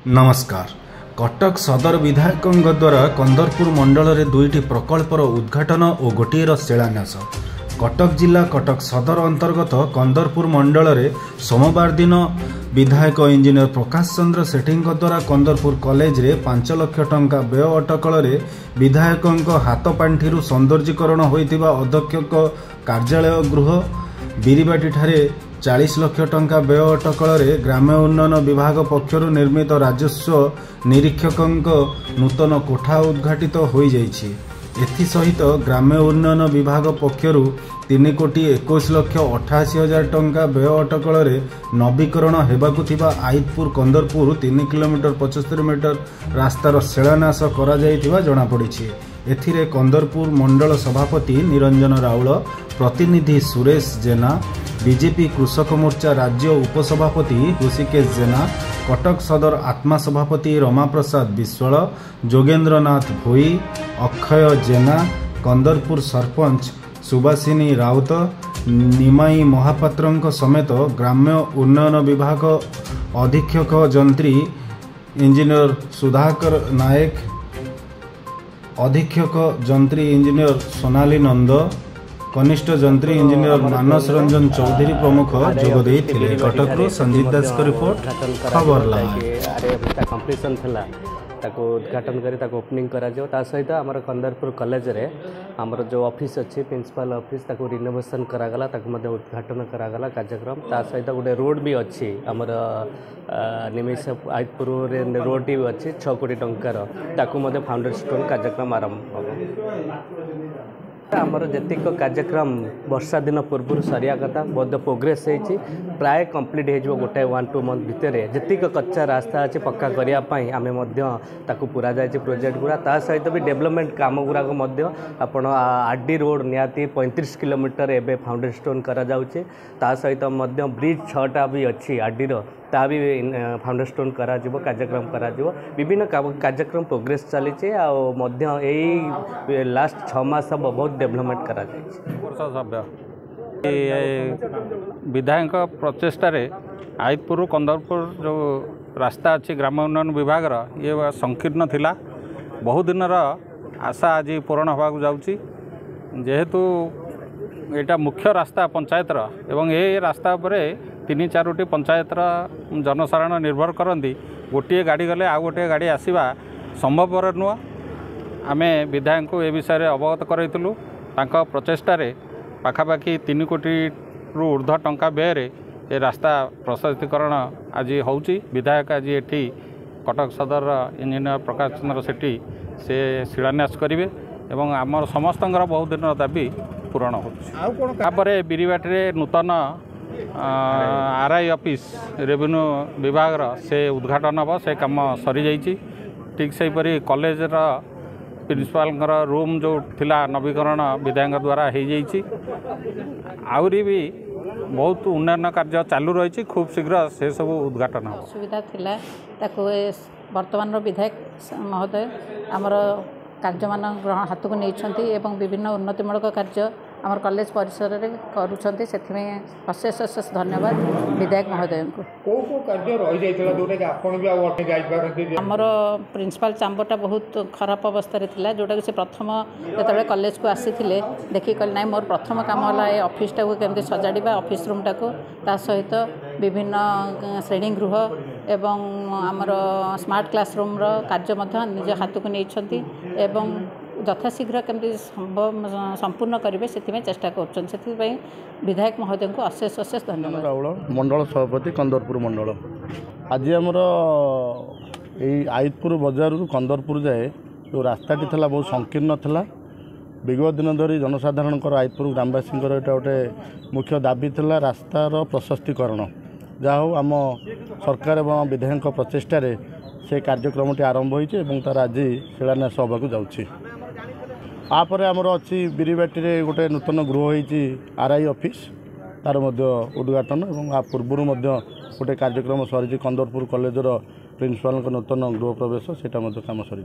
नमस्कार। कटक सदर विधायकों द्वारा कंदरपुर मंडल में दुईटी प्रकल्पर उद्घाटन और गोटेर शिलान्यास। कटक जिला कटक सदर अंतर्गत कंदरपुर मंडल में सोमवार दिन विधायक इंजीनियर प्रकाश चंद्र सेठी द्वारा कंदरपुर कॉलेज रे 5 लाख टंका व्यय अटकल विधायकों हाथ पांठि सौंदर्यीकरण होइतिबा अध्यक्ष कार्यालय गृह बिरीबाटी ठारे 40 लाख टंका व्यय अटकल ग्राम्य उन्नयन विभाग पक्षर निर्मित राजस्व निरीक्षकों नूतन कोठा उद्घाटित हो जाइछि। एथिसहित ग्राम्य उन्नयन विभाग पक्षर 3,21,88,000 टंका व्यय अटकल नवीकरण हेबाकु थिबा आइतपुर कंदरपुर 3 किलोमीटर 75 मीटर रास्तार शिलान्यास करा जाइथिबा जणा पड़िछि। एथिरे कंदरपुर मंडल सभापति निरंजन राउल, प्रतिनिधि सुरेश जेना, बीजेपी कृषक मोर्चा राज्य उपसभापति ऋषिकेश जेना, कटक सदर आत्मा सभापति रमाप्रसाद विश्वाल, जोगेन्द्रनाथ भोई, अक्षय जेना, कंदरपुर सरपंच सुभाषिनी राउत, निमाई महापात्र समेत ग्राम्य उन्नयन विभाग अधीक्षक जंत्री इंजीनियर सुधाकर नायक, अधीक्षक जंत्री इंजीनियर सोनाली नंद, कनिष्ठ जंत्री इंजीनियर मानस रंजन चौधरी प्रमुख जोगदे थिले। कटक संजीत दास को रिपोर्ट, खबर लाइव। कंप्लीशन थिला ताको उद्घाटन करी ताको ओपनिंग करा जो ता सहित हमर कंदरपुर कॉलेज रे हमर जो ऑफिस अछि प्रिंसिपल ऑफिस ताको रिनोवेशन करा गला, ताको मध्ये उद्घाटन करा गला कार्यक्रम। ता सहित गोटे रोड भी अछि हमर निमेष आइतपुर रे रोड भी अछि 6 कोटी टंकार ताको मध्ये फाउंडेशन स्टोन कार्यक्रम आरंभ हो। आमर जेतिक कार्यक्रम वर्षा दिन पूर्व सरिया कथा बहुत प्रोग्रेस होती प्राय कंप्लीट हो गोटे 1-2 मंथ भितर जेतिक कच्चा रास्ता अच्छे पक्का करने आम पूरा जाए प्रोजेक्ट गुड़ा ता सहित भी डेवलपमेंट काम गुड़ाक आपण आरडी रोड निहाती 35 किलोमीटर एवं फाउंडेशन स्टोन करा जाउछे। ता सहित ब्रिज 6टा भी अच्छी आरडी ता भी फाउंडेशन स्टोन करा जिवो, कार्यक्रम करा जिवो। विभिन्न कार्यक्रम प्रोग्रेस चली लास्ट 6 मास बहुत डेवलपमेंट करा विधायक प्रचेषा आइतपुर कंदरपुर जो रास्ता अच्छी ग्राम उन्नयन विभाग ये संकीर्ण थिला, बहुत दिन आशा आज पूरण होगा जाऊँगी। जेहेतु यहाँ मुख्य रास्ता पंचायतर एवं ये रास्ता पर 3-4टी पंचायतर जनसाधारण निर्भर करती, गोटे गाड़ी गले आ गोटे गाड़ी आसवा संभवपर नुह। आम विधायक को ए विषय में अवगत कराइलु। प्रचेषा पाखापाखि 3 कोटी ऊर्ध्व टंका व्यय ये रास्ता प्रशस्तीकरण आज होउची। विधायक आज एठी कटक सदर इंजीनियर प्रकाश चंद्र सेठी से शिलान्यास करेंगे एवं आमर समस्त बहुत दिन दाबी पूरण होपर। बिरीबाटी नूतन आरआई ऑफिस रेवेन्यू विभाग से उद्घाटन हम, से कम सरी जाइए। ठीक से कॉलेज प्रिंसिपाल रूम जो थिला नवीकरण विधायक द्वारा हो जाइए। आउरी भी बहुत उन्नयन कार्य चालू रही, खूब शीघ्र से सब उद्घाटन हो। सुविधा थिला ताको वर्तमान विधायक महोदय आमर कार्य मान ग्रहण हाथ को नहीं एवं विभिन्न उन्नतिमूलक कार्य आमर कॉलेज परिसर में करुँच। अशेष अशेष धन्यवाद विधायक महोदय को। आमर प्रिंसिपल चैम्बरटा बहुत खराब अवस्था थिला, जोटा कि प्रथम जो कॉलेज को आसी देखिए कहले ना मोर प्रथम काम है ये ऑफिसटा को केमती सजाड़ा, ऑफिस रूमटा को ता सहित विभिन्न श्रेणी गृह एवं आमर स्मार्ट क्लासरूम कार्य निज हाथ को नहीं यथाशीघ्र केमती संपूर्ण करेंगे से चेष्टा कर विधायक महोदय को अशेष अशेष धन्यवाद। राउल मंडल सभापति कंदरपुर मंडल आज आमर आइतपुर बजार कंदरपुर जाए जो रास्ताटी था बहुत संकीर्ण था। विगत दिन धरी जनसाधारण आइतपुर ग्रामवासी यहाँ गोटे मुख्य दाबी था रास्तार प्रशस्तीकरण। जहा हो आम सरकार एवं विधायक प्रचेषा से कार्यक्रमटी आरंभ होती तार आज शिलान्यास होगा जाऊँगी। आपर आमर अच्छी बिरीबाटी गोटे नूतन गृह होती आरआई ऑफिस तार उद्घाटन और आ पूर्वर गोटे कार्यक्रम सरी कंदरपुर कॉलेजर प्रिंसिपाल नूतन गृह प्रवेश से काम सरी।